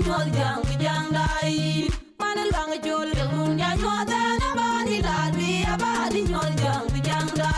nyol jang dai mana lang jol mun ja nyota na bani la bi abadi nyol jang dai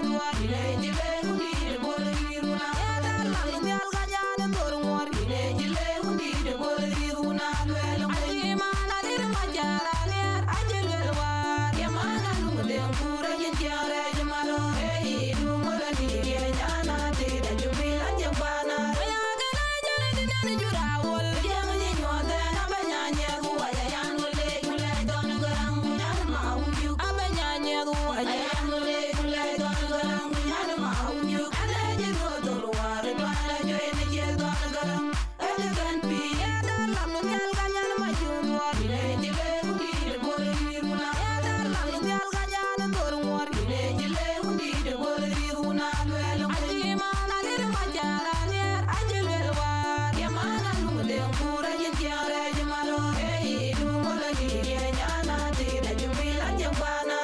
jundwa ile jile undi de boliruna ya dalla mi alganyana dorwar ile jile undi de boliruna lwelo ai mana dir majara ler ajel war ya mana lumde pura yen jare jamalo ei lumala ni ye jana te da jumila jambana ya gana jana dinani jurawol yang ni nyode na banyanya huwa ya yanule mule don garang nyan ma unju abanyanya huwa ya yanule mule don garang nyan ma unju ade jiro dolwar bana joine je don garang ade kan pi ya dalam no nyal ganyan ma jundwa ile jile undi de boliruna ya dalam no nyal ganyan dorwar ile jile undi de boliruna lwelo ai mana dir majara ler ajel war ya mana lumde pura yen jare jamalo ei lumala ni ye nyana te da jumila jambana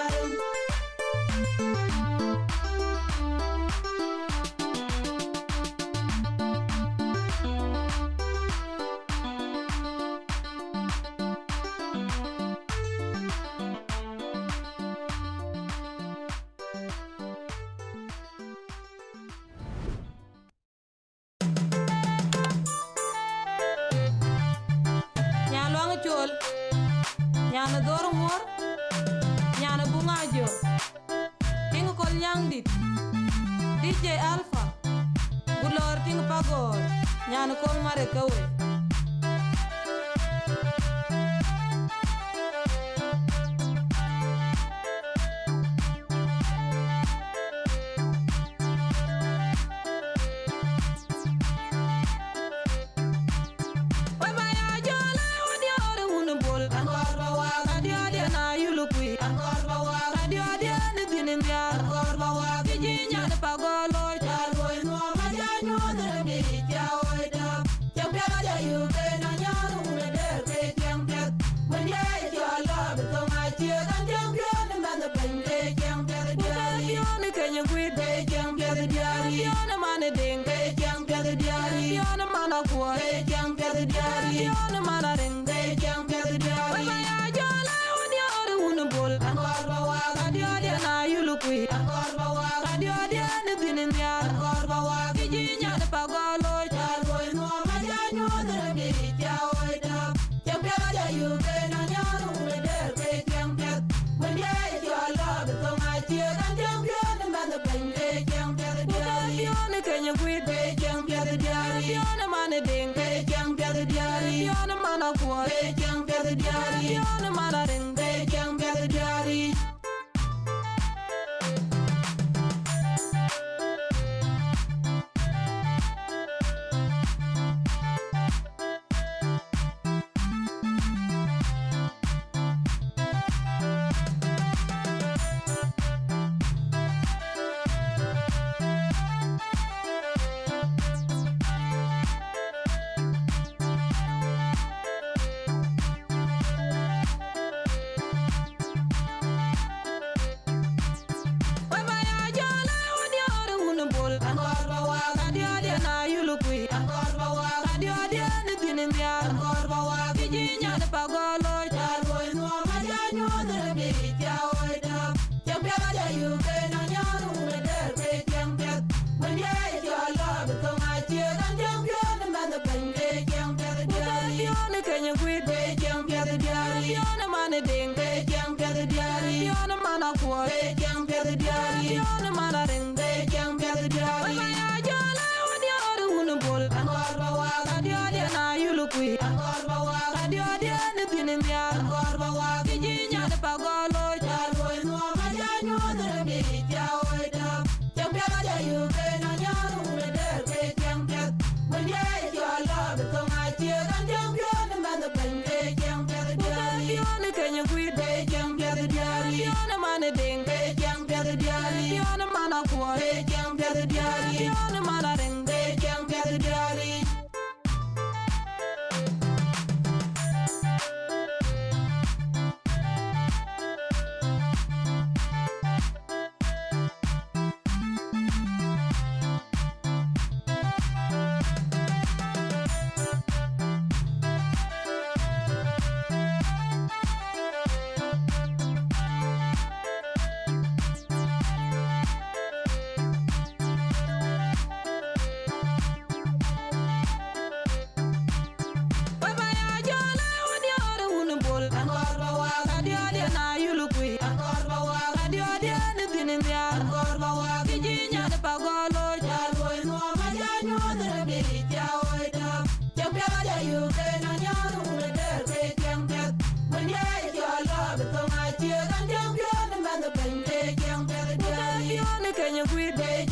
nyalwang chol nyana dor ngor nyana bunga jo ting kol nyang dit DJ Alpha gulor ting pagor nyana kol mare kawe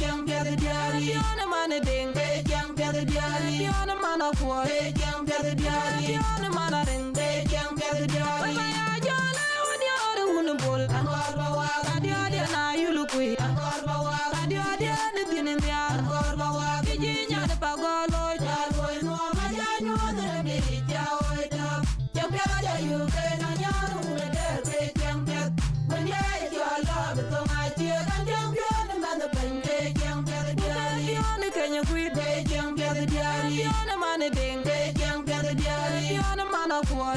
jam pede diari Piona mana ding be jam pede diari Piona mana kwa be jam pede diari Piona mana ding be jam pede diari Baya jala wadi ora unbol Angor bawa radio dia na yulukui Angor bawa radio dia ni dinin dia Angor bawa kiji nya de pagolo Jalo no ma janyo de be jawo da Jam pede yu ke na nyaru de be jam pede Banya yo love to my dear and jam pede man the bende jam pede diari Piona kenya kuit be jam pede diari Piona mana ding be jam pede diari Piona mana kwa